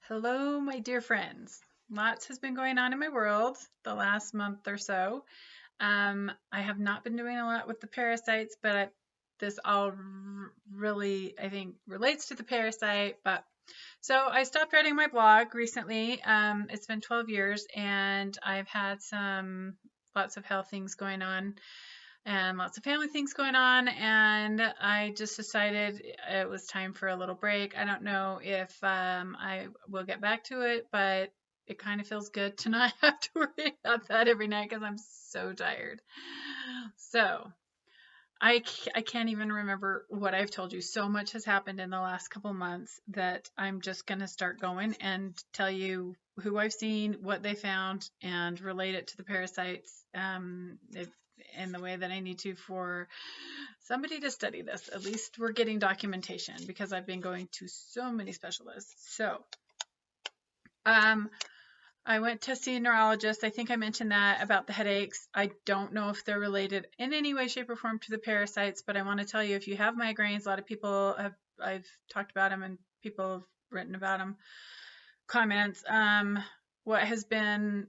Hello, my dear friends. Lots has been going on in my world the last month or so. I have not been doing a lot with the parasites, but this all really, I think, relates to the parasite. But so I stopped writing my blog recently. It's been 12 years, and I've had lots of health things going on and lots of family things going on, and I just decided it was time for a little break. I don't know if I will get back to it, but it kind of feels good to not have to worry about that every night because I'm so tired. So I can't even remember what I've told you. So much has happened in the last couple months that I'm just going to start going and tell you who I've seen, what they found, and relate it to the parasites in the way that I need to for somebody to study this. At least we're getting documentation because I've been going to so many specialists. So I went to see a neurologist. I think I mentioned that about the headaches. I don't know if they're related in any way, shape, or form to the parasites, but I want to tell you if you have migraines, a lot of people I've talked about them and people have written about them, comments. What has been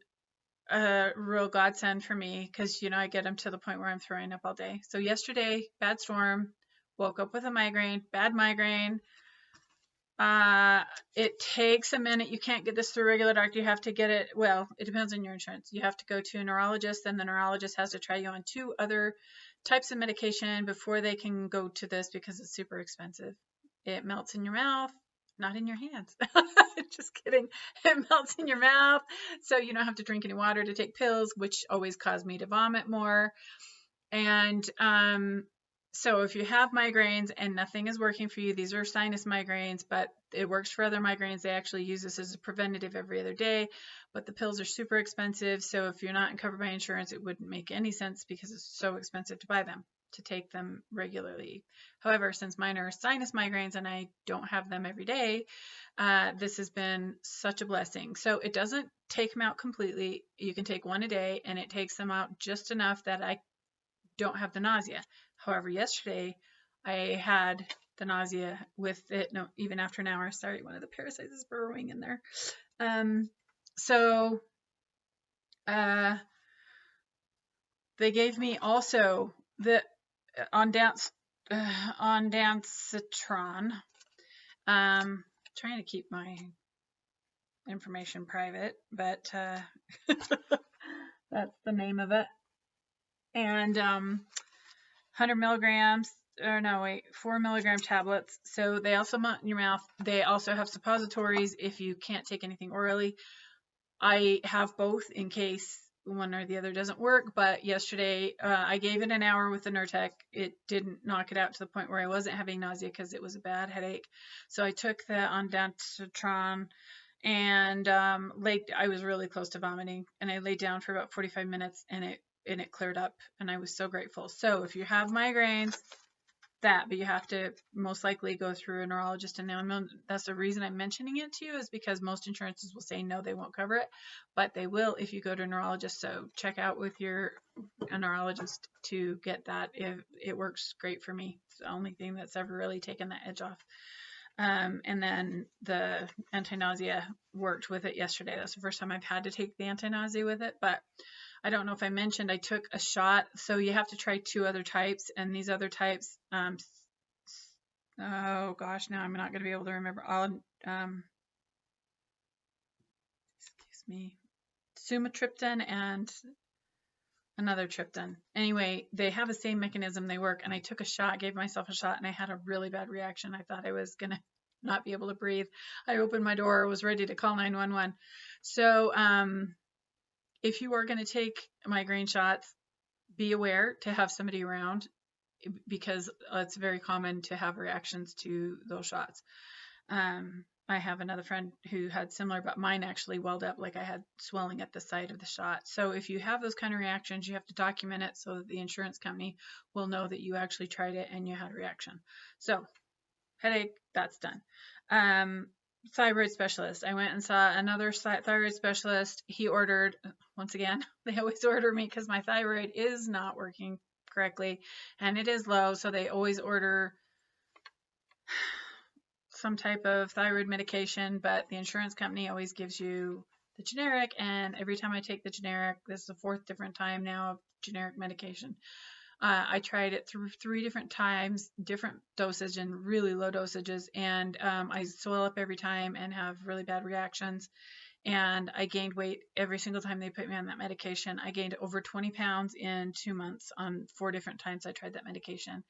a real godsend for me, because I get them to the point where I'm throwing up all day. So yesterday, bad storm, woke up with a migraine, bad migraine. It takes a minute. You can't get this through a regular doctor. You have to get it. Well, it depends on your insurance. You have to go to a neurologist, and the neurologist has to try you on 2 other types of medication before they can go to this because it's super expensive. It melts in your mouth, not in your hands. Just kidding. It melts in your mouth, so you don't have to drink any water to take pills, which always caused me to vomit more. And so if you have migraines and nothing is working for you, these are sinus migraines, but it works for other migraines. They actually use this as a preventative every other day, but the pills are super expensive. So if you're not covered by insurance, it wouldn't make any sense because it's so expensive to buy them, to take them regularly. However, since mine are sinus migraines and I don't have them every day, this has been such a blessing. So it doesn't take them out completely. You can take 1 a day, and it takes them out just enough that I don't have the nausea. However, yesterday I had the nausea with it, no, even after an hour. Sorry, one of the parasites is burrowing in there. So they gave me also the ondansetron. Trying to keep my information private, but that's the name of it. And 100 milligrams, or no, wait, 4 milligram tablets. So they also melt in your mouth. They also have suppositories if you can't take anything orally. I have both in case one or the other doesn't work, but yesterday I gave it an hour with the Nurtec. It didn't knock it out to the point where I wasn't having nausea because it was a bad headache. So I took the ondansetron and I was really close to vomiting, and I laid down for about 45 minutes, and it cleared up, and I was so grateful. So if you have migraines, but you have to most likely go through a neurologist. And now that's the reason I'm mentioning it to you, is because most insurances will say no, they won't cover it, but they will if you go to a neurologist. So check out with a neurologist to get that. If it works great for me. It's the only thing that's ever really taken that edge off. And then the anti-nausea worked with it yesterday. That's the first time I've had to take the anti-nausea with it, but I don't know if I mentioned I took a shot. So you have to try 2 other types, and these other types, oh gosh, now I'm not going to be able to remember all. Excuse me, sumatriptan and another triptan. Anyway, they have the same mechanism. They work, and I took a shot, gave myself a shot, and I had a really bad reaction. I thought I was going to not be able to breathe. I opened my door, was ready to call 911. So, if you are going to take migraine shots, be aware to have somebody around, because it's very common to have reactions to those shots. I have another friend who had similar, but mine actually welled up, like I had swelling at the site of the shot. So if you have those kind of reactions, you have to document it so that the insurance company will know that you actually tried it and you had a reaction. So headache, that's done. Thyroid specialist. I went and saw another thyroid specialist. He ordered, once again, they always order me because my thyroid is not working correctly and it is low. So they always order some type of thyroid medication, but the insurance company always gives you the generic, and every time I take the generic, this is the fourth different time now of generic medication. I tried it through 3 different times, different dosage and really low dosages, and I swell up every time and have really bad reactions. And I gained weight every single time they put me on that medication. I gained over 20 pounds in 2 months on 4 different times I tried that medication.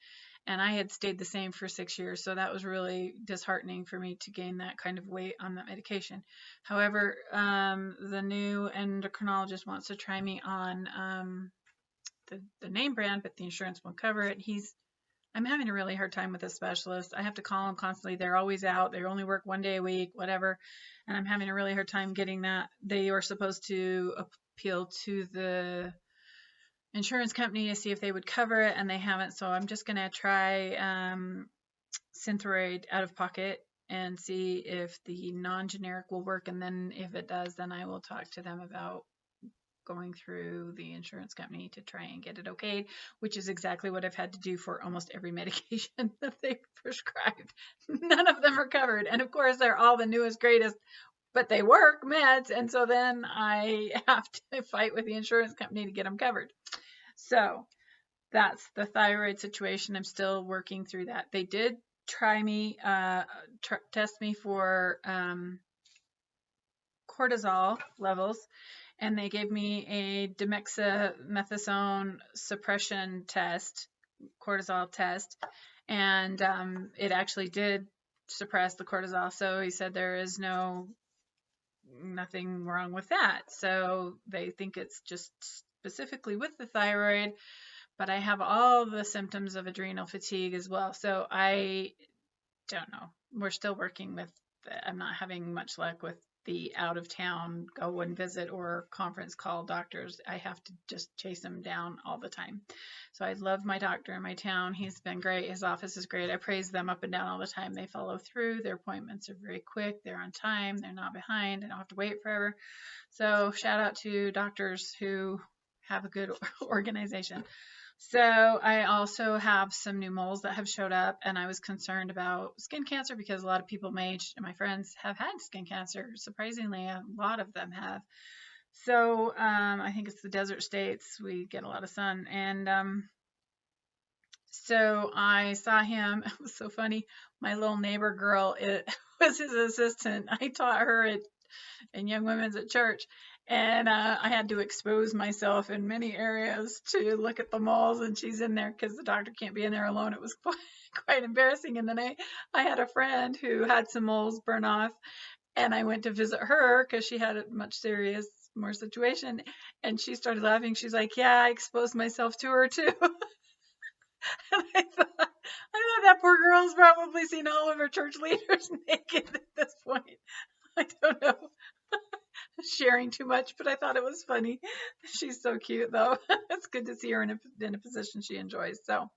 And I had stayed the same for 6 years, so that was really disheartening for me to gain that kind of weight on that medication. However, the new endocrinologist wants to try me on the name brand, but the insurance won't cover it. I'm having a really hard time with this specialist. I have to call them constantly. They're always out. They only work 1 day a week, whatever. And I'm having a really hard time getting that. They were supposed to appeal to the insurance company to see if they would cover it, and they haven't. So I'm just going to try Thyroid out of pocket and see if the non-generic will work. And then if it does, then I will talk to them about going through the insurance company to try and get it okayed, which is exactly what I've had to do for almost every medication that they've prescribed. None of them are covered. And of course, they're all the newest, greatest, but they work meds. And so then I have to fight with the insurance company to get them covered. So that's the thyroid situation. I'm still working through that. They did try me, test me for cortisol levels, and they gave me a dexamethasone suppression test, cortisol test, and it actually did suppress the cortisol. So he said there is nothing wrong with that. So they think it's just specifically with the thyroid, but I have all the symptoms of adrenal fatigue as well. So I don't know. We're still working with I'm not having much luck with the out of town go and visit or conference call doctors. I have to just chase them down all the time. So I love my doctor in my town. He's been great. His office is great. I praise them up and down all the time. They follow through. Their appointments are very quick. They're on time. They're not behind. I don't have to wait forever. So shout out to doctors who have a good organization. So I also have some new moles that have showed up, and I was concerned about skin cancer because a lot of people my age and my friends have had skin cancer. Surprisingly, a lot of them have. So I think it's the desert states. We get a lot of sun. And so I saw him. It was so funny. My little neighbor girl, it was his assistant. I taught her in Young Women's at church. And I had to expose myself in many areas to look at the moles, and she's in there because the doctor can't be in there alone. It was quite embarrassing. And then I had a friend who had some moles burn off, and I went to visit her because she had a much more situation. And she started laughing. She's like, yeah, I exposed myself to her too. And I thought that poor girl's probably seen all of her church leaders naked at this point. I don't know. Sharing too much, but I thought it was funny. She's so cute though. It's good to see her in a position she enjoys. So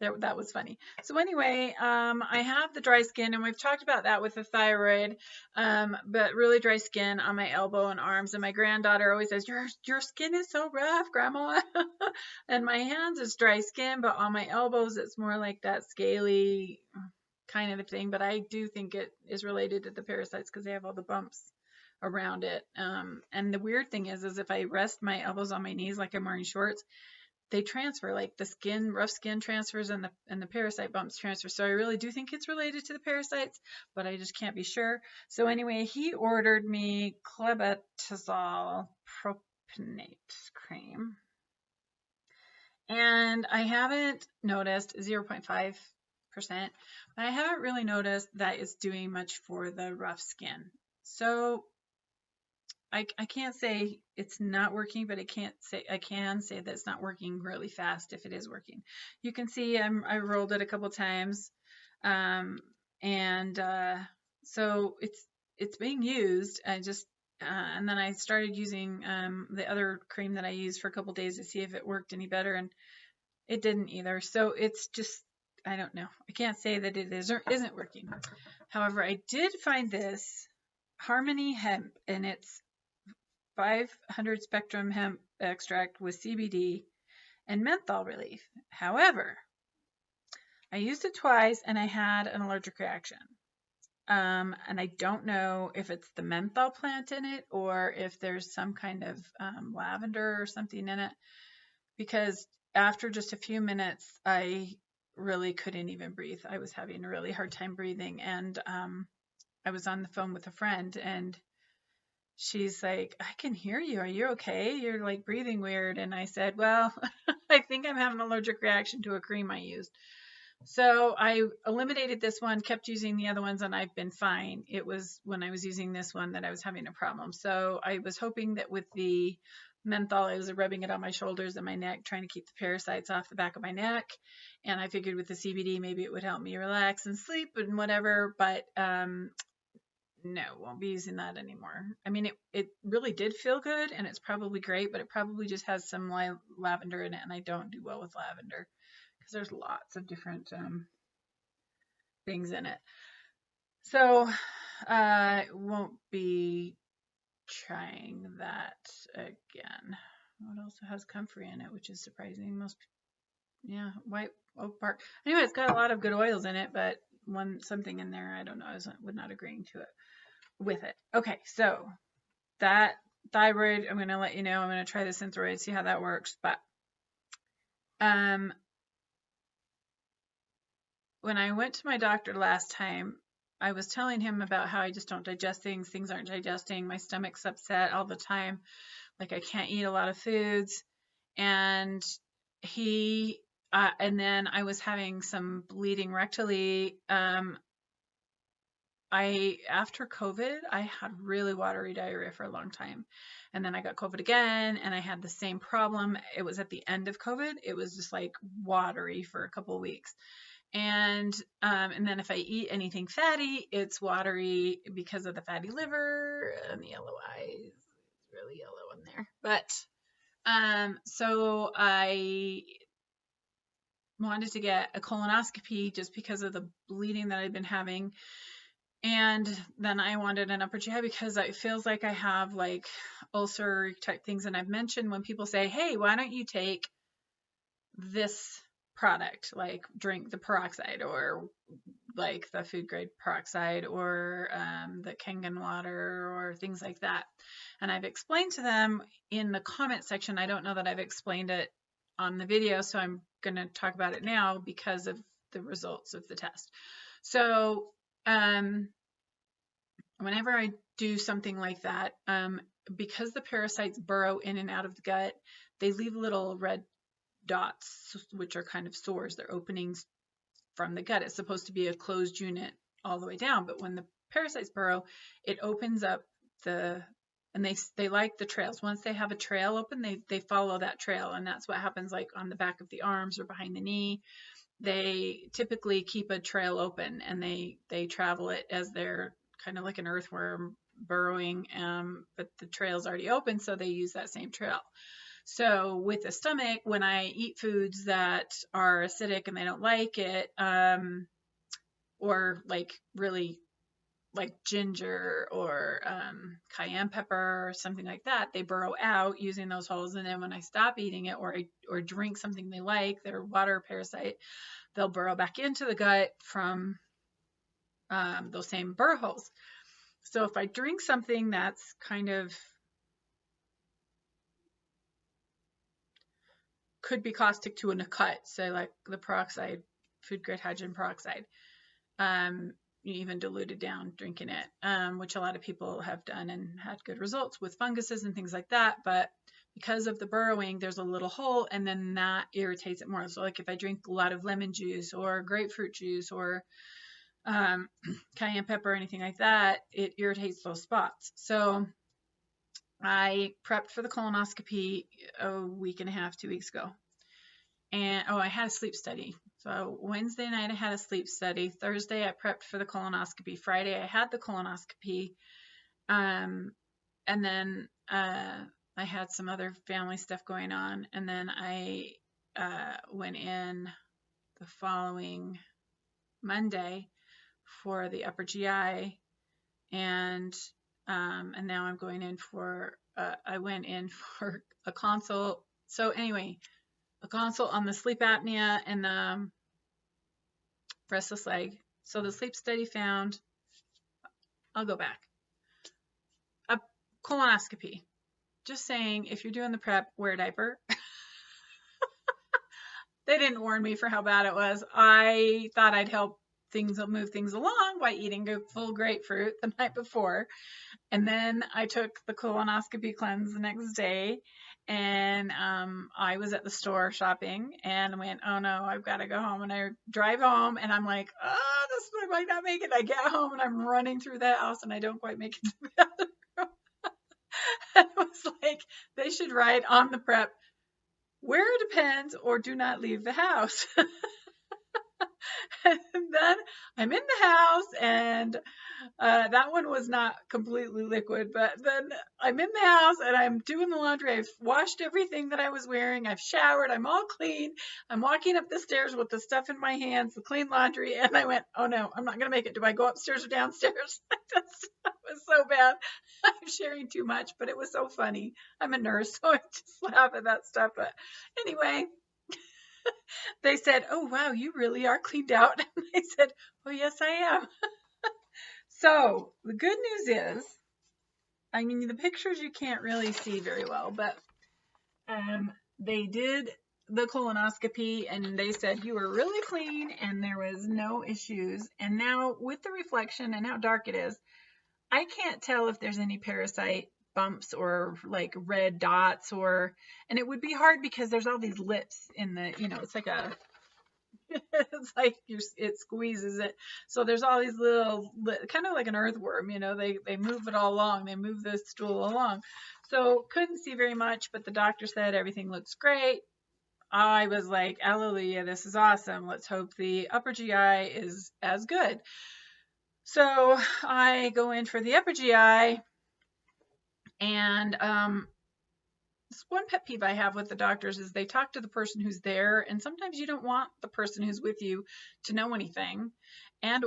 that was funny. So anyway, I have the dry skin, and we've talked about that with the thyroid, but really dry skin on my elbow and arms. And my granddaughter always says, your skin is so rough, Grandma. And my hands is dry skin, but on my elbows it's more like that scaly kind of a thing. But I do think it is related to the parasites because they have all the bumps around it. And the weird thing is if I rest my elbows on my knees like I'm wearing shorts, they transfer, like the skin, rough skin transfers and the parasite bumps transfer. So I really do think it's related to the parasites, but I just can't be sure. So anyway, he ordered me clobetasol propionate cream. And I haven't noticed 0.5%, but I haven't really noticed that it's doing much for the rough skin. So I can't say it's not working, but I can say that it's not working really fast if it is working. You can see I rolled it a couple times, so it's being used. And then I started using the other cream that I used for a couple days to see if it worked any better, and it didn't either. So it's just, I don't know. I can't say that it is or isn't working. However, I did find this Harmony Hemp, and it's 500 spectrum hemp extract with CBD and menthol relief. However, I used it twice and I had an allergic reaction. And I don't know if it's the menthol plant in it or if there's some kind of lavender or something in it, because after just a few minutes, I really couldn't even breathe. I was having a really hard time breathing, and I was on the phone with a friend, and she's like, I can hear you. Are you okay? You're like breathing weird. And I said, well, I think I'm having an allergic reaction to a cream I used. So I eliminated this one, kept using the other ones, and I've been fine. It was when I was using this one that I was having a problem. So I was hoping that with the menthol, I was rubbing it on my shoulders and my neck, trying to keep the parasites off the back of my neck. And I figured with the CBD, maybe it would help me relax and sleep and whatever. But no, won't be using that anymore. I mean, it really did feel good, and it's probably great, but it probably just has some lavender in it, and I don't do well with lavender because there's lots of different things in it. So I won't be trying that again. What else has comfrey in it, which is surprising. Yeah, white oak bark. Anyway, it's got a lot of good oils in it, but something in there, I don't know, I would not agreeing to it with it. Okay, so that thyroid, I'm going to let you know. I'm going to try the Synthroid, see how that works. But when I went to my doctor last time, I was telling him about how I just don't digest things. Things aren't digesting. My stomach's upset all the time. Like I can't eat a lot of foods. And and then I was having some bleeding rectally. After COVID, I had really watery diarrhea for a long time. And then I got COVID again, and I had the same problem. It was at the end of COVID. It was just like watery for a couple of weeks. And then if I eat anything fatty, it's watery because of the fatty liver and the yellow eyes. It's really yellow in there. But so I wanted to get a colonoscopy just because of the bleeding that I'd been having. And then I wanted an upper GI because it feels like I have like ulcer type things. And I've mentioned when people say, hey, why don't you take this product, like drink the peroxide or like the food grade peroxide or the Kangen water or things like that. And I've explained to them in the comment section. I don't know that I've explained it on the video, so I'm going to talk about it now because of the results of the test. So whenever I do something like that, because the parasites burrow in and out of the gut, they leave little red dots, which are kind of sores. They're openings from the gut. It's supposed to be a closed unit all the way down, but when the parasites burrow, it opens up and they like the trails. Once they have a trail open, they follow that trail, and that's what happens like on the back of the arms or behind the knee. They typically keep a trail open, and they travel it as they're kind of like an earthworm burrowing, but the trail's already open, so they use that same trail. So with the stomach, when I eat foods that are acidic and they don't like it, or like really like ginger or cayenne pepper or something like that, they burrow out using those holes. And then when I stop eating it or drink something they like, their water parasite, they'll burrow back into the gut from those same burrow holes. So if I drink something that's kind of could be caustic to a cut, say like the peroxide, food grade hydrogen peroxide, even diluted down drinking it, which a lot of people have done and had good results with funguses and things like that. But because of the burrowing, there's a little hole, and then that irritates it more. So like if I drink a lot of lemon juice or grapefruit juice or cayenne pepper or anything like that, it irritates those spots. So I prepped for the colonoscopy a week and a half, 2 weeks ago. And I had a sleep study. So Wednesday night I had a sleep study. Thursday I prepped for the colonoscopy. Friday I had the colonoscopy. And then I had some other family stuff going on. And then I went in the following Monday for the upper GI. And now I'm going in for, I went in for a consult. So anyway, a consult on the sleep apnea and the restless leg. So the sleep study found I'll go back. A colonoscopy. Just saying, if you're doing the prep, wear a diaper. They didn't warn me for how bad it was. I thought I'd help move things along by eating a full grapefruit the night before. And then I took the colonoscopy cleanse the next day, and I was at the store shopping and went, oh no, I've got to go home. And I drive home and I'm like, oh, this I might not make it. I get home and I'm running through the house and I don't quite make it to the bathroom. And it was like, they should write on the prep, wear a Depends or do not leave the house. And then I'm in the house, and that one was not completely liquid, but then I'm in the house and I'm doing the laundry. I've washed everything that I was wearing. I've showered. I'm all clean. I'm walking up the stairs with the stuff in my hands, the clean laundry. And I went, oh no, I'm not going to make it. Do I go upstairs or downstairs? That was so bad. I'm sharing too much, but it was so funny. I'm a nurse, so I just laugh at that stuff. But anyway, they said, oh, wow, you really are cleaned out. And I said, oh, yes, I am. So the good news is, I mean, the pictures you can't really see very well, but they did the colonoscopy and they said you were really clean and there was no issues. And now with the reflection and how dark it is, I can't tell if there's any parasite bumps or like red dots, and it would be hard because there's all these lips in the, it's like it's like it squeezes it. So there's all these little, kind of like an earthworm, they move it all along. They move the stool along. So couldn't see very much, but the doctor said everything looks great. I was like, hallelujah, this is awesome. Let's hope the upper GI is as good. So I go in for the upper GI, and this one pet peeve I have with the doctors is they talk to the person who's there, and sometimes you don't want the person who's with you to know anything,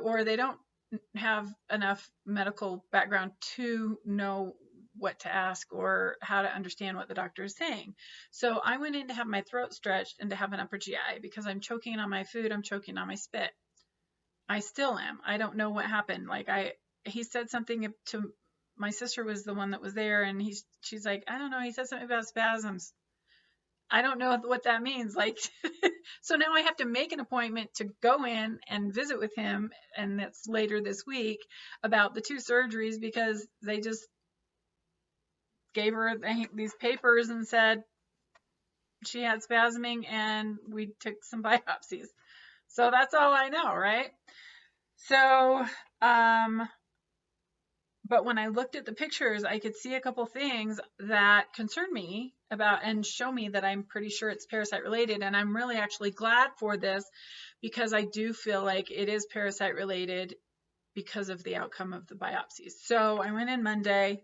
or they don't have enough medical background to know what to ask or how to understand what the doctor is saying. So I went in to have my throat stretched and to have an upper GI because I'm choking on my food, I'm choking on my spit. I still am. I don't know what happened. Like he said something to my sister was the one that was there, and she's like, I don't know. He said something about spasms. I don't know what that means. Like, so now I have to make an appointment to go in and visit with him, and that's later this week, about the 2 surgeries because they just gave her these papers and said she had spasming, and we took some biopsies. So that's all I know, right? So, but when I looked at the pictures, I could see a couple things that concern me about and show me that I'm pretty sure it's parasite related. And I'm really actually glad for this because I do feel like it is parasite related because of the outcome of the biopsies. So I went in Monday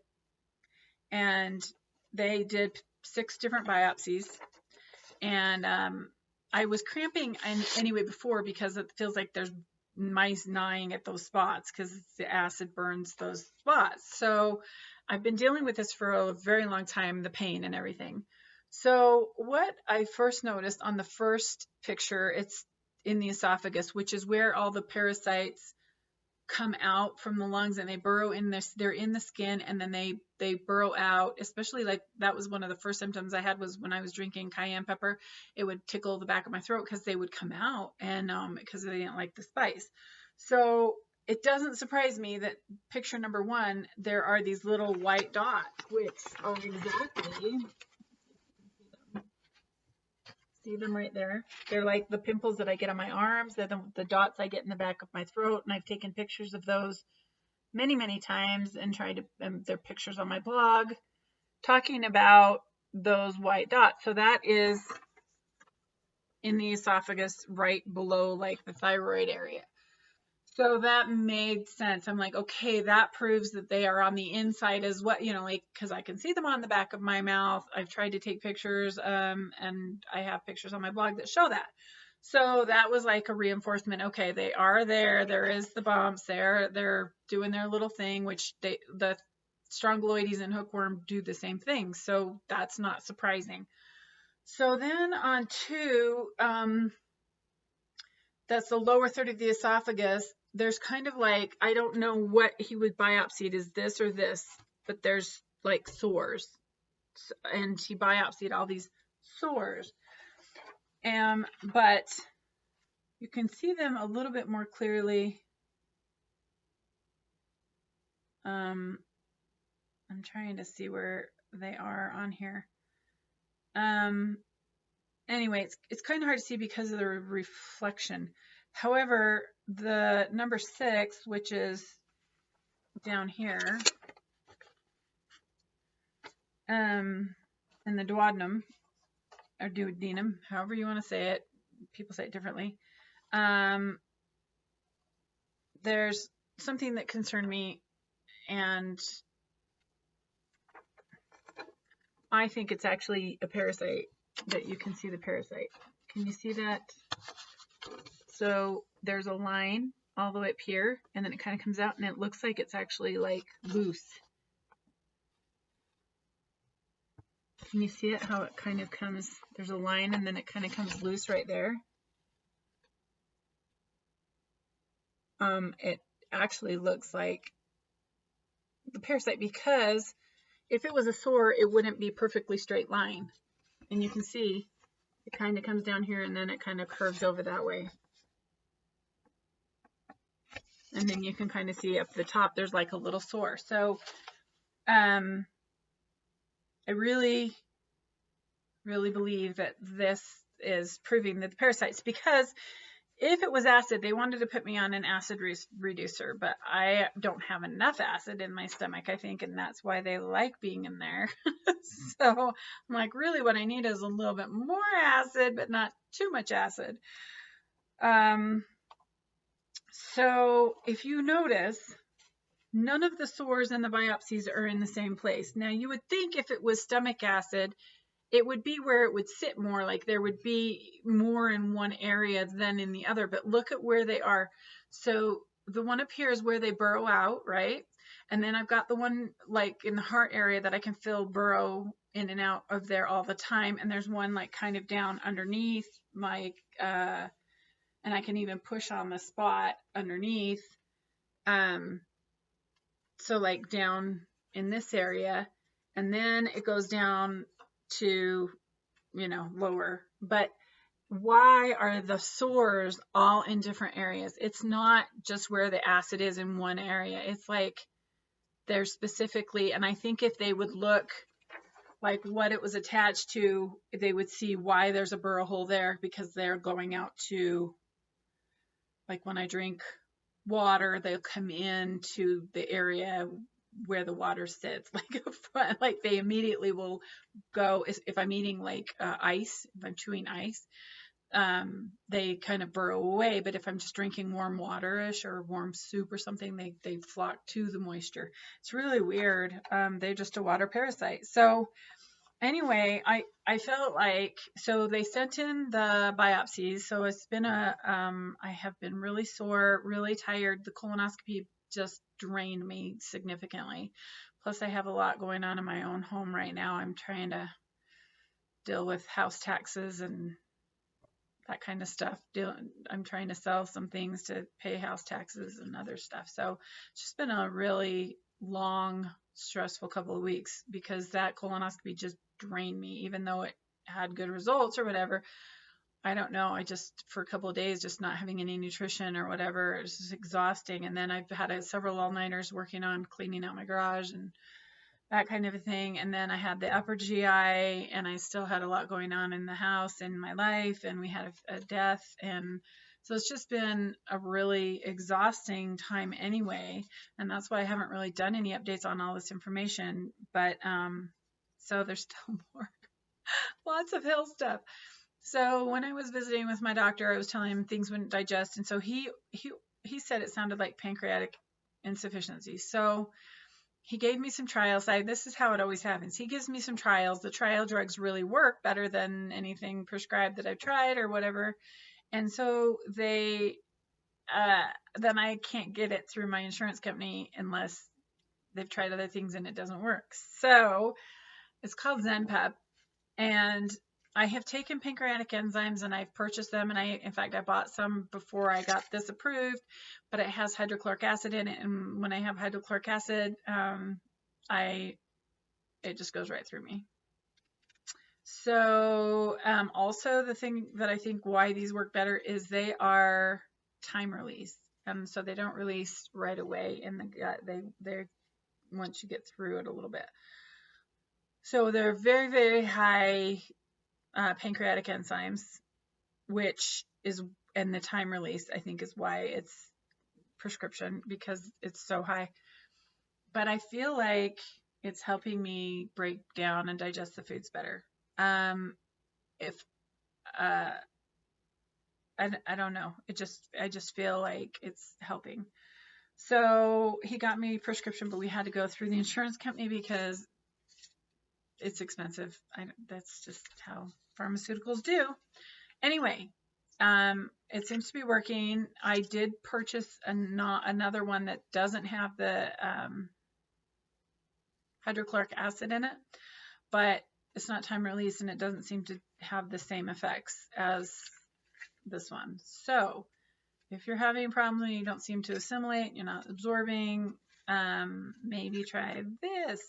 and they did 6 different biopsies, and I was cramping anyway before because it feels like there's mice gnawing at those spots because the acid burns those spots. So I've been dealing with this for a very long time, the pain and everything. So what I first noticed on the first picture, it's in the esophagus, which is where all the parasites come out from the lungs, and they burrow in this, they're in the skin, and then they burrow out. Especially, like, that was one of the first symptoms I had was when I was drinking cayenne pepper, it would tickle the back of my throat because they would come out, and because they didn't like the spice. So it doesn't surprise me that picture number 1, there are these little white dots, which are exactly, see them right there? They're like the pimples that I get on my arms. They're the dots I get in the back of my throat, and I've taken pictures of those many, many times and tried to, they're pictures on my blog talking about those white dots. So that is in the esophagus right below like the thyroid area. So that made sense. I'm like, okay, that proves that they are on the inside as well, like, because I can see them on the back of my mouth. I've tried to take pictures, and I have pictures on my blog that show that. So that was like a reinforcement. Okay, they are there. There is the bumps there. They're doing their little thing, which the strongyloides and hookworm do the same thing. So that's not surprising. So then on to, that's the lower third of the esophagus. there's kind of like, I don't know what he would biopsy. It is this or this, but there's like sores. And he biopsied all these sores. But you can see them a little bit more clearly. I'm trying to see where they are on here. Anyway, it's kind of hard to see because of the reflection. However, the number 6, which is down here, and the duodenum, or duodenum, however you want to say it, people say it differently. There's something that concerned me, and I think it's actually a parasite, that you can see the parasite. Can you see that? So there's a line all the way up here, and then it kind of comes out, and it looks like it's actually like loose. Can you see it, how it kind of comes, there's a line, and then it kind of comes loose right there? It actually looks like the parasite, because if it was a sore, it wouldn't be perfectly straight line. And you can see it kind of comes down here, and then it kind of curves over that way. And then you can kind of see up the top, there's like a little sore. So I really, really believe that this is proving that the parasites, because if it was acid, they wanted to put me on an acid reducer, but I don't have enough acid in my stomach, I think, and that's why they like being in there. So I'm like, really what I need is a little bit more acid, but not too much acid. So if you notice, none of the sores in the biopsies are in the same place. Now, you would think if it was stomach acid, it would be where it would sit more, like there would be more in one area than in the other, but look at where they are. So the one up here is where they burrow out, right? And then I've got the one like in the heart area that I can feel burrow in and out of there all the time. And there's one like kind of down underneath, like, and I can even push on the spot underneath. So like down in this area, and then it goes down to, you know, lower. But why are the sores all in different areas? It's not just where the acid is in one area. It's like they're specifically, and I think if they would look like what it was attached to, they would see why there's a burrow hole there, because they're going out to, like when I drink water, they'll come into the area where the water sits, like they immediately will go. If I'm eating like ice, if I'm chewing ice, they kind of burrow away. But if I'm just drinking warm waterish or warm soup or something, they flock to the moisture. It's really weird. They're just a water parasite. So anyway, I felt like, so they sent in the biopsies. So it's been I have been really sore, really tired. The colonoscopy just drained me significantly. Plus I have a lot going on in my own home right now. I'm trying to deal with house taxes and that kind of stuff. I'm trying to sell some things to pay house taxes and other stuff. So it's just been a really long, stressful couple of weeks, because that colonoscopy just drained me, even though it had good results or whatever. I don't know. I just, for a couple of days, just not having any nutrition or whatever, it's just exhausting. And then I've had several all-nighters working on cleaning out my garage and that kind of a thing. And then I had the upper GI, and I still had a lot going on in the house and my life, and we had a death. And so it's just been a really exhausting time anyway. And that's why I haven't really done any updates on all this information. But so there's still more, lots of hill stuff. So when I was visiting with my doctor, I was telling him things wouldn't digest. And so he said it sounded like pancreatic insufficiency. So he gave me some trials. This is how it always happens. He gives me some trials. The trial drugs really work better than anything prescribed that I've tried or whatever. And so then I can't get it through my insurance company unless they've tried other things and it doesn't work. So it's called Zenpep. And I have taken pancreatic enzymes and I've purchased them, and in fact, I bought some before I got this approved, but it has hydrochloric acid in it, and when I have hydrochloric acid, it just goes right through me. So, also the thing that I think why these work better is they are time release, so they don't release right away in the gut. They're once you get through it a little bit. So they're very, very high pancreatic enzymes, which is, and the time release, I think, is why it's prescription, because it's so high. But I feel like it's helping me break down and digest the foods better. If I don't know, I just feel like it's helping. So he got me prescription, but we had to go through the insurance company because it's expensive. That's just how pharmaceuticals do. Anyway, it seems to be working. I did purchase another one that doesn't have the hydrochloric acid in it, but it's not time release and it doesn't seem to have the same effects as this one. So if you're having a problem and you don't seem to assimilate, you're not absorbing, maybe try this.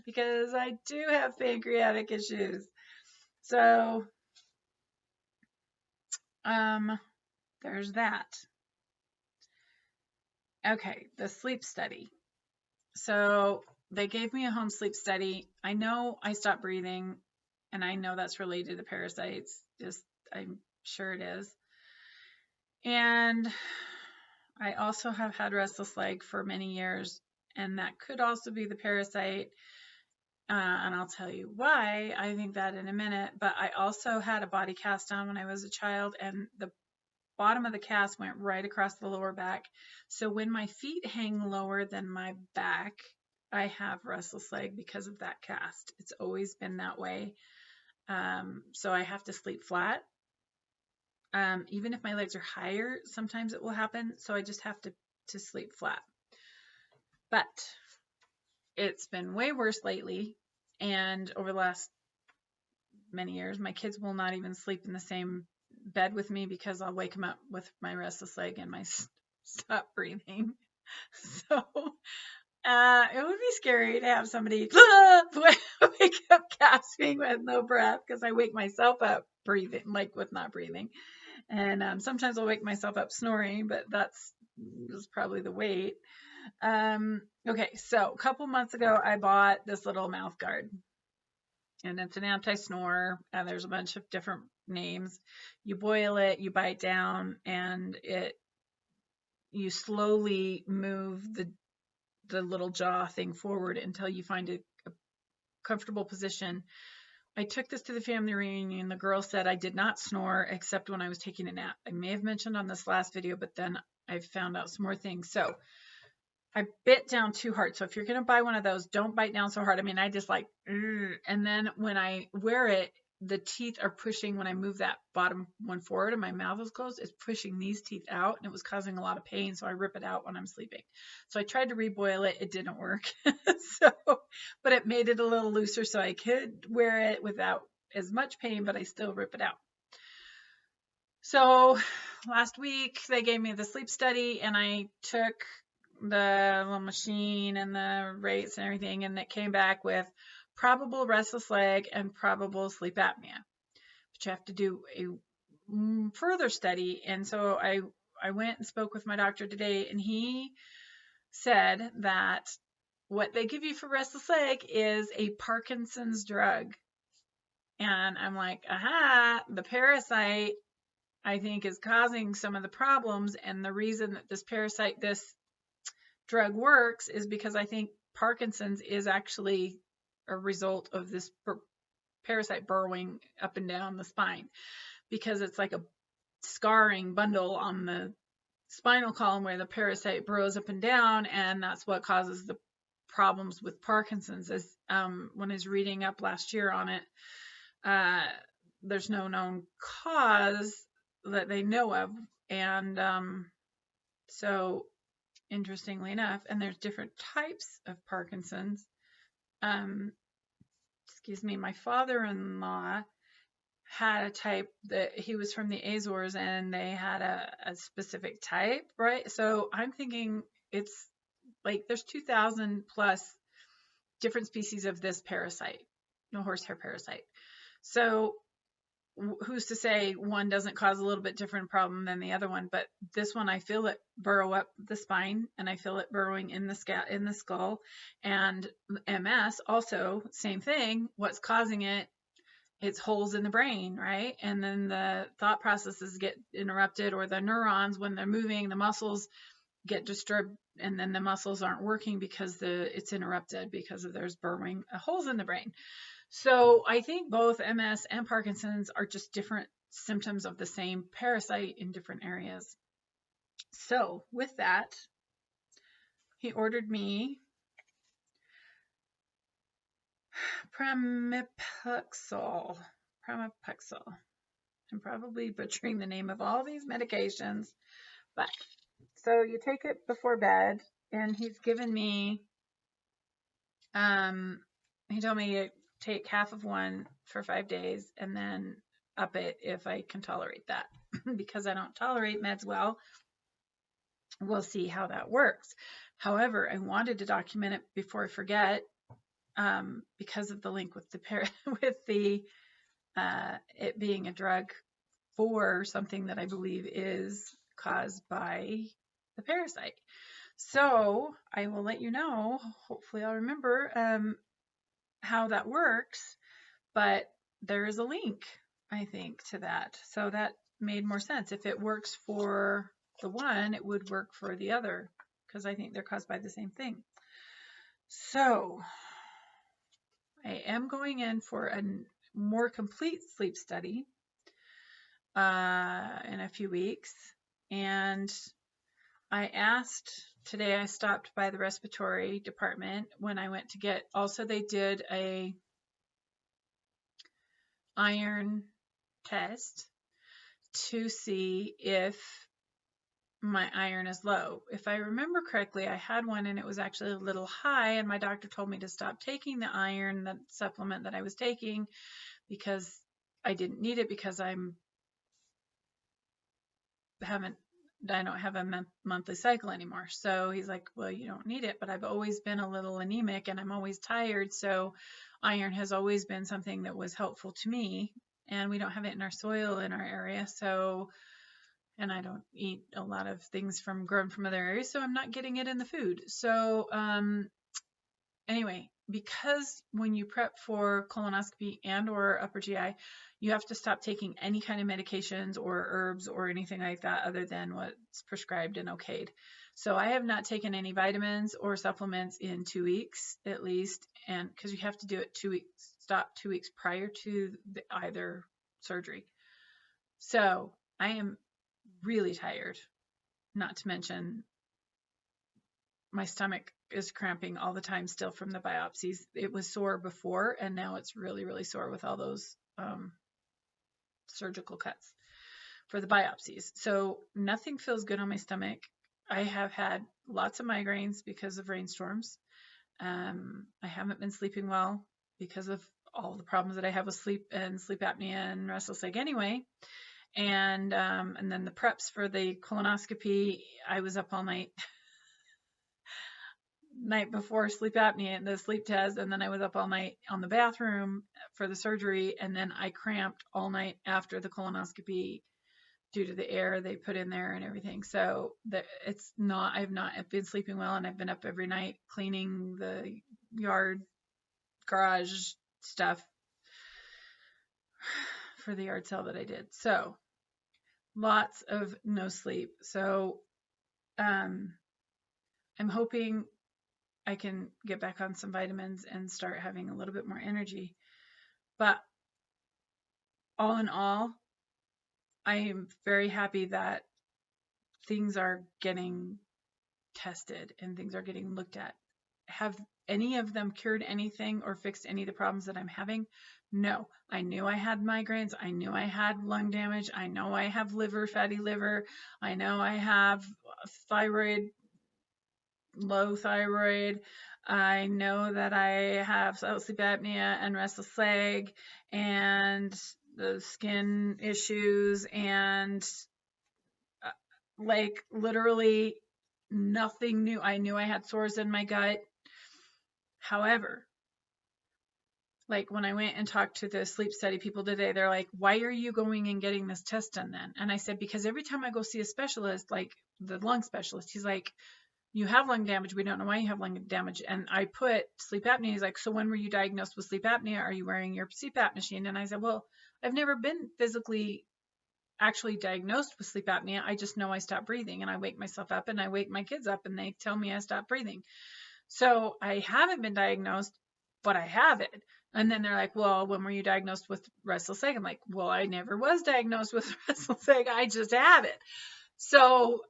Because I do have pancreatic issues. So there's that. Okay, the sleep study. So they gave me a home sleep study. I know I stopped breathing, and I know that's related to parasites. I'm sure it is. And I also have had restless leg for many years, and that could also be the parasite. And I'll tell you why. I think that in a minute. But I also had a body cast on when I was a child, and the bottom of the cast went right across the lower back. So when my feet hang lower than my back, I have restless leg because of that cast. It's always been that way. So I have to sleep flat. Even if my legs are higher, sometimes it will happen. So I just have to sleep flat. But it's been way worse lately. And over the last many years, my kids will not even sleep in the same bed with me because I'll wake them up with my restless leg and my stop breathing. So it would be scary to have somebody wake up gasping with no breath, because I wake myself up breathing, like with not breathing. And sometimes I'll wake myself up snoring, but that's probably the weight. Okay, so a couple months ago, I bought this little mouth guard, and it's an anti-snore, and there's a bunch of different names. You boil it, you bite down, and you slowly move the little jaw thing forward until you find a comfortable position. I took this to the family reunion. The girl said I did not snore except when I was taking a nap. I may have mentioned on this last video, but then I found out some more things. So I bit down too hard. So if you're going to buy one of those, don't bite down so hard. I mean, I just like, and then when I wear it, the teeth are pushing, when I move that bottom one forward and my mouth is closed, it's pushing these teeth out, and it was causing a lot of pain. So I rip it out when I'm sleeping. So I tried to reboil it. It didn't work. But it made it a little looser so I could wear it without as much pain, but I still rip it out. So last week they gave me the sleep study, and I took the little machine and the rates and everything, and it came back with probable restless leg and probable sleep apnea. But you have to do a further study. And so I went and spoke with my doctor today, and he said that what they give you for restless leg is a Parkinson's drug. And I'm like, aha, the parasite, I think, is causing some of the problems. And the reason that this drug works is because I think Parkinson's is actually a result of this parasite burrowing up and down the spine, because it's like a scarring bundle on the spinal column where the parasite burrows up and down, and that's what causes the problems with Parkinson's. As when I was reading up last year on it, there's no known cause that they know of, and so interestingly enough, and there's different types of Parkinson's. excuse me, my father-in-law had a type that he was from the Azores, and they had a specific type, right? So I'm thinking it's like there's 2,000 plus different species of this parasite, no horsehair parasite. So who's to say one doesn't cause a little bit different problem than the other one? But this one, I feel it burrow up the spine, and I feel it burrowing in the skull. And MS also, same thing. What's causing it? It's holes in the brain, right? And then the thought processes get interrupted, or the neurons, when they're moving, the muscles get disturbed, and then the muscles aren't working because it's interrupted because of there's burrowing holes in the brain. So I think both MS and Parkinson's are just different symptoms of the same parasite in different areas. So with that, he ordered me pramipexole. I'm probably butchering the name of all these medications, but so you take it before bed, and he's given me, he told me to take half of one for 5 days and then up it if I can tolerate that. Because I don't tolerate meds well, we'll see how that works. However, I wanted to document it before I forget, because of the link with the it being a drug for something that I believe is caused by the parasite. So I will let you know, hopefully I'll remember how that works, but there is a link, I think, to that. So that made more sense. If it works for the one, it would work for the other, because I think they're caused by the same thing. So I am going in for a more complete sleep study in a few weeks. And I asked today, I stopped by the respiratory department when I went to get, also they did a iron test to see if my iron is low. If I remember correctly, I had one and it was actually a little high, and my doctor told me to stop taking the iron, the supplement that I was taking, because I didn't need it, because I don't have a monthly cycle anymore. So he's like, well, you don't need it, but I've always been a little anemic and I'm always tired. So iron has always been something that was helpful to me, and we don't have it in our soil in our area. So, and I don't eat a lot of things grown from other areas, so I'm not getting it in the food. So, anyway, because when you prep for colonoscopy and or upper GI, you have to stop taking any kind of medications or herbs or anything like that other than what's prescribed and okayed. So I have not taken any vitamins or supplements in 2 weeks at least, and because you have to do it 2 weeks, stop 2 weeks prior to either surgery. So I am really tired, not to mention my stomach is cramping all the time still from the biopsies. It was sore before, and now it's really, really sore with all those surgical cuts for the biopsies. So nothing feels good on my stomach. I have had lots of migraines because of rainstorms. I haven't been sleeping well because of all the problems that I have with sleep and sleep apnea and restless leg anyway. And then the preps for the colonoscopy, I was up all night before sleep apnea and the sleep test, and then I was up all night on the bathroom for the surgery, and then I cramped all night after the colonoscopy due to the air they put in there and everything. So I've not been sleeping well, and I've been up every night cleaning the yard, garage stuff for the yard sale that I did. So lots of no sleep. So I'm hoping I can get back on some vitamins and start having a little bit more energy. But all in all, I am very happy that things are getting tested and things are getting looked at. Have any of them cured anything or fixed any of the problems that I'm having? No. I knew I had migraines. I knew I had lung damage. I know I have fatty liver. I know I have thyroid, low thyroid. I know that I have sleep apnea and restless leg and the skin issues and like literally nothing new. I knew I had sores in my gut. However, like when I went and talked to the sleep study people today, they're like, why are you going and getting this test done then? And I said, because every time I go see a specialist, like the lung specialist, he's like, you have lung damage. We don't know why you have lung damage. And I put sleep apnea. He's like, so when were you diagnosed with sleep apnea? Are you wearing your CPAP machine? And I said, well, I've never been physically actually diagnosed with sleep apnea. I just know I stop breathing and I wake myself up and I wake my kids up and they tell me I stop breathing. So I haven't been diagnosed, but I have it. And then they're like, well, when were you diagnosed with restless leg? I'm like, well, I never was diagnosed with restless leg. I just have it. So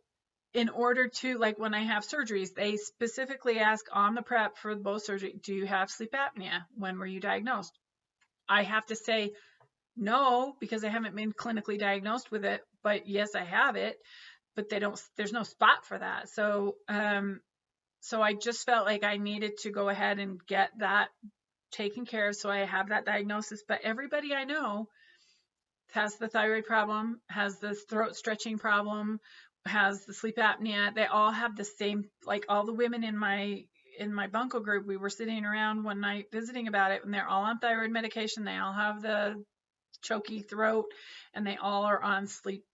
in order to, like when I have surgeries, they specifically ask on the prep for both surgery, do you have sleep apnea? When were you diagnosed? I have to say no, because I haven't been clinically diagnosed with it, but yes, I have it, but there's no spot for that. So I just felt like I needed to go ahead and get that taken care of. So I have that diagnosis, but everybody I know has the thyroid problem, has the throat stretching problem, has the sleep apnea. They all have the same, like all the women in my bunco group, we were sitting around one night visiting about it, and they're all on thyroid medication. They all have the choky throat, and they all are on sleep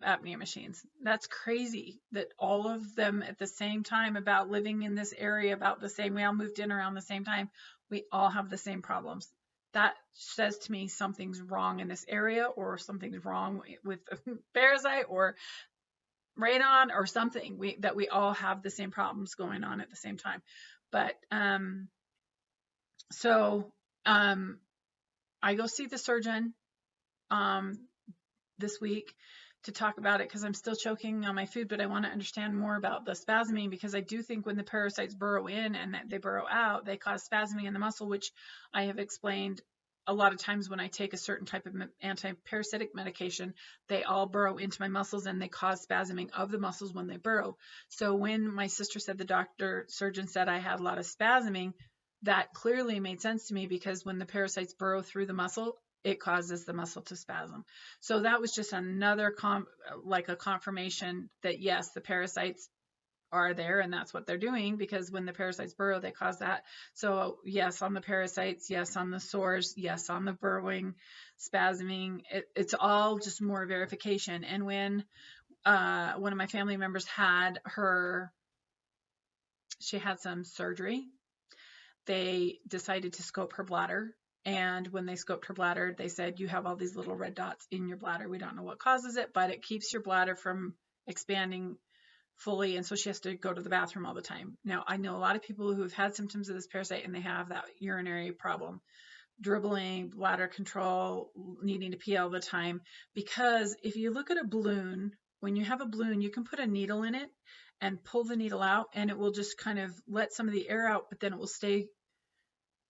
apnea machines. That's crazy that all of them at the same time, about living in this area about the same, we all moved in around the same time, we all have the same problems. That says to me something's wrong in this area, or something's wrong with Parasite or radon or something, that we all have the same problems going on at the same time. But I go see the surgeon this week to talk about it, because I'm still choking on my food, but I want to understand more about the spasming, because I do think when the parasites burrow in and that they burrow out, they cause spasming in the muscle, which I have explained a lot of times. When I take a certain type of anti-parasitic medication, they all burrow into my muscles and they cause spasming of the muscles when they burrow. So when my sister said, the surgeon said I had a lot of spasming, that clearly made sense to me, because when the parasites burrow through the muscle, it causes the muscle to spasm. So that was just another like a confirmation that yes, the parasites are there and that's what they're doing, because when the parasites burrow, they cause that. So yes, on the parasites, yes, on the sores, yes, on the burrowing, spasming, it's all just more verification. And when one of my family members she had some surgery, they decided to scope her bladder. And when they scoped her bladder, they said, you have all these little red dots in your bladder. We don't know what causes it, but it keeps your bladder from expanding fully. And so she has to go to the bathroom all the time. Now, I know a lot of people who have had symptoms of this parasite and they have that urinary problem, dribbling, bladder control, needing to pee all the time. Because if you look at a balloon, when you have a balloon, you can put a needle in it and pull the needle out, and it will just kind of let some of the air out, but then it will stay,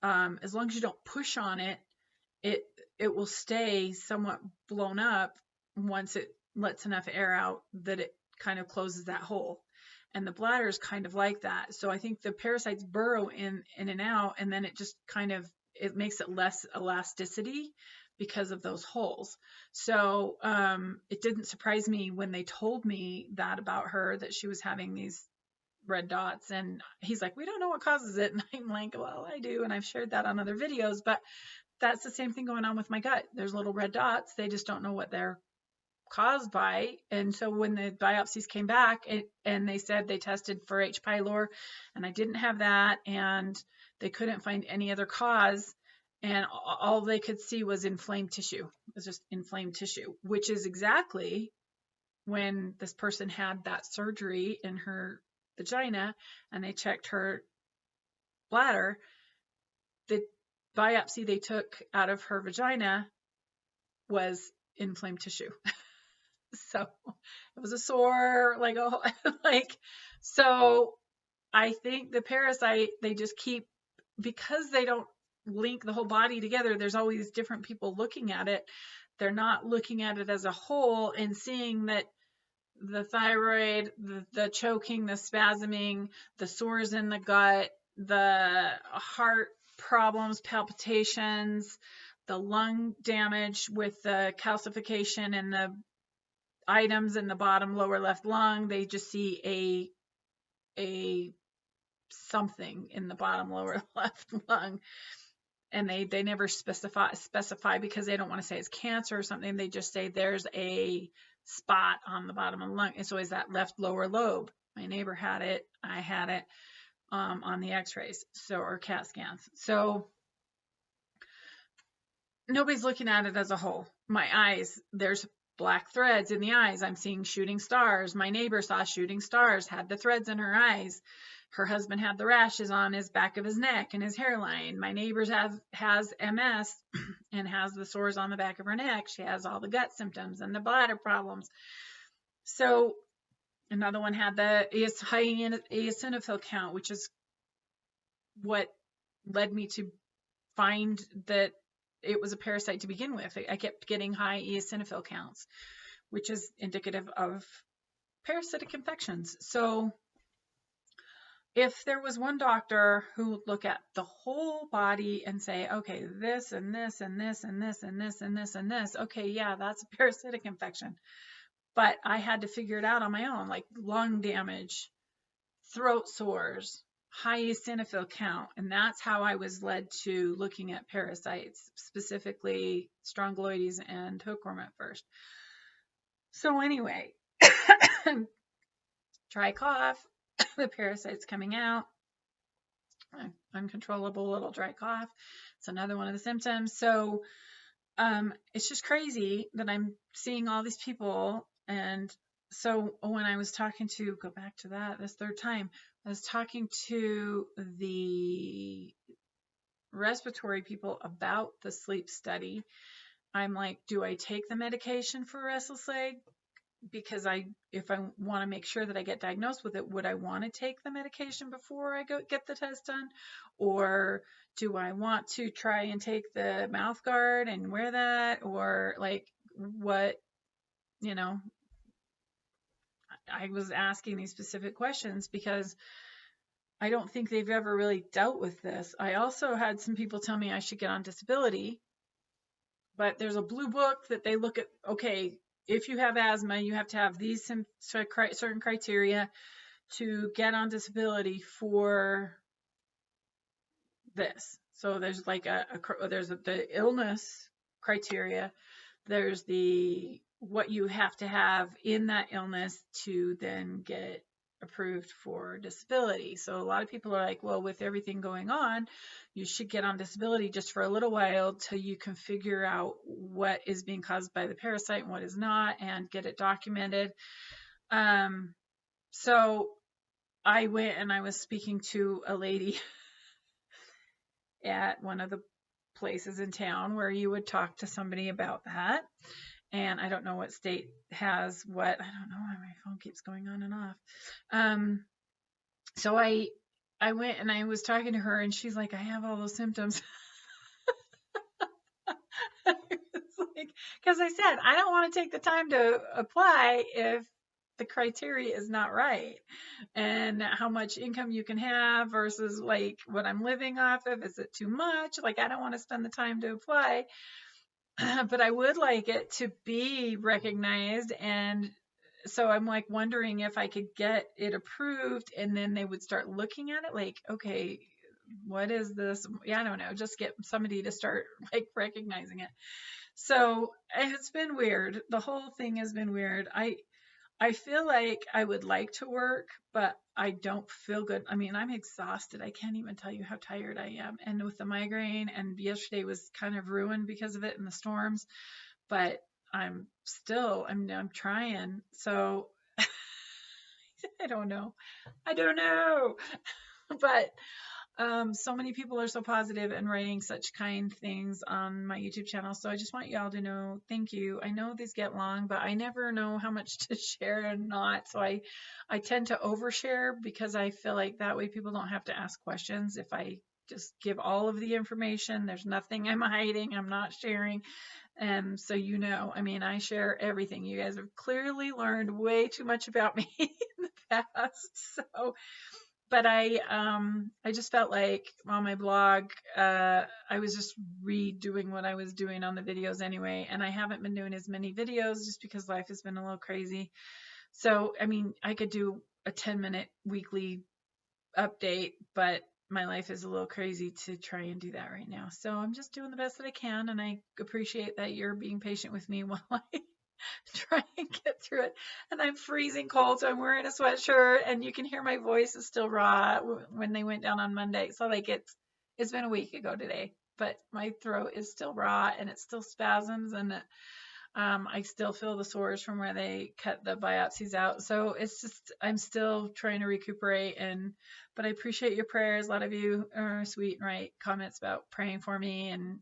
as long as you don't push on it, it will stay somewhat blown up once it lets enough air out that it kind of closes that hole. And the bladder is kind of like that. So I think the parasites burrow in and out, and then it just kind of, it makes it less elasticity because of those holes. So it didn't surprise me when they told me that about her, that she was having these red dots. And he's like, we don't know what causes it. And I'm like, well, I do. And I've shared that on other videos, but that's the same thing going on with my gut. There's little red dots. They just don't know what they're caused by. And so when the biopsies came back, and they said they tested for H. pylori, and I didn't have that, and they couldn't find any other cause, and all they could see was inflamed tissue. It was just inflamed tissue, which is exactly when this person had that surgery in her vagina and they checked her bladder. The biopsy they took out of her vagina was inflamed tissue. So it was a sore, so I think the parasite, they just keep, because they don't link the whole body together, there's always different people looking at it. They're not looking at it as a whole and seeing that the thyroid, the choking, the spasming, the sores in the gut, the heart problems, palpitations, the lung damage with the calcification and the items in the bottom lower left lung. They just see a something in the bottom lower left lung, and they never specify because they don't want to say it's cancer or something. They just say there's a spot on the bottom of the lung. It's always that left lower lobe. My neighbor had it. I had it on the x-rays, or CAT scans. So nobody's looking at it as a whole. My eyes, there's black threads in the eyes. I'm seeing shooting stars. My neighbor saw shooting stars, had the threads in her eyes. Her husband had the rashes on his back of his neck and his hairline. My neighbor has MS and has the sores on the back of her neck. She has all the gut symptoms and the bladder problems. So another one had the high eosinophil count, which is what led me to find that it was a parasite to begin with. I kept getting high eosinophil counts, which is indicative of parasitic infections. So if there was one doctor who would look at the whole body and say, okay, this and this and this and this and this and this and this, okay, yeah, that's a parasitic infection. But I had to figure it out on my own, like lung damage, throat sores, high eosinophil count. And that's how I was led to looking at parasites, specifically strongyloides and hookworm at first. So anyway, dry cough, the parasites coming out, uncontrollable little dry cough. It's another one of the symptoms. So it's just crazy that I'm seeing all these people. And so when I was talking to, go back to that, this third time, I was talking to the respiratory people about the sleep study. I'm like, do I take the medication for restless leg? Because if I want to make sure that I get diagnosed with it, would I want to take the medication before I get the test done? Or do I want to try and take the mouth guard and wear that? Or like what, I was asking these specific questions because I don't think they've ever really dealt with this. I also had some people tell me I should get on disability, but there's a blue book that they look at, okay, if you have asthma, you have to have these certain criteria to get on disability for this. So there's like there's the illness criteria. There's what you have to have in that illness to then get approved for disability. So a lot of people are like, well, with everything going on, you should get on disability just for a little while till you can figure out what is being caused by the parasite and what is not, and get it documented. So I went and I was speaking to a lady at one of the places in town where you would talk to somebody about that. And I don't know what state has what. I don't know why my phone keeps going on and off. So I went and I was talking to her, and she's like, I have all those symptoms. It's like, because I said, I don't want to take the time to apply if the criteria is not right, and how much income you can have versus like what I'm living off of. Is it too much? Like, I don't want to spend the time to apply. But I would like it to be recognized. And so I'm like wondering if I could get it approved, and then they would start looking at it like, okay, what is this? Yeah, I don't know. Just get somebody to start like recognizing it. So it's been weird. The whole thing has been weird. I feel like I would like to work, but I don't feel good. I mean, I'm exhausted. I can't even tell you how tired I am. And with the migraine, and yesterday was kind of ruined because of it in the storms, but I'm trying. So I don't know. But so many people are so positive and writing such kind things on my YouTube channel. So I just want y'all to know, thank you. I know these get long, but I never know how much to share and not. So I tend to overshare because I feel like that way people don't have to ask questions. If I just give all of the information, there's nothing I'm hiding, I'm not sharing. And so, I mean, I share everything. You guys have clearly learned way too much about me in the past. So but I just felt like on my blog, I was just redoing what I was doing on the videos anyway, and I haven't been doing as many videos just because life has been a little crazy. So, I mean, I could do a 10-minute weekly update, but my life is a little crazy to try and do that right now. So I'm just doing the best that I can, and I appreciate that you're being patient with me while I try and get through it. And I'm freezing cold, so I'm wearing a sweatshirt, and you can hear my voice is still raw when they went down on Monday. So like it's been a week ago today, but my throat is still raw and it still spasms, and I still feel the sores from where they cut the biopsies out. So it's just, I'm still trying to recuperate, but I appreciate your prayers. A lot of you are sweet and write comments about praying for me. And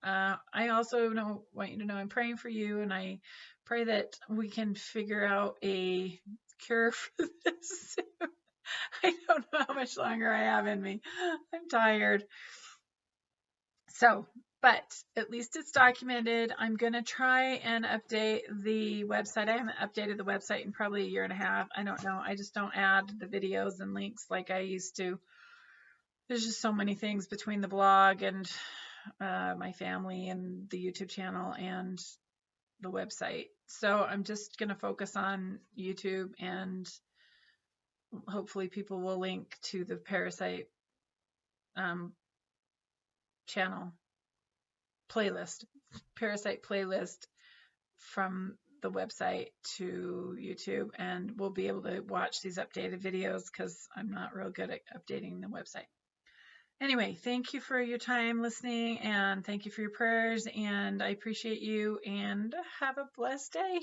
I also want you to know I'm praying for you, and I pray that we can figure out a cure for this. I don't know how much longer I have in me. I'm tired. So, but at least it's documented. I'm going to try and update the website. I haven't updated the website in probably a year and a half. I don't know. I just don't add the videos and links like I used to. There's just so many things between the blog and my family and the YouTube channel and the website. So I'm just going to focus on YouTube, and hopefully people will link to the Parasite channel playlist, Parasite playlist from the website to YouTube, and we'll be able to watch these updated videos because I'm not real good at updating the website. Anyway, thank you for your time listening, and thank you for your prayers, and I appreciate you, and have a blessed day.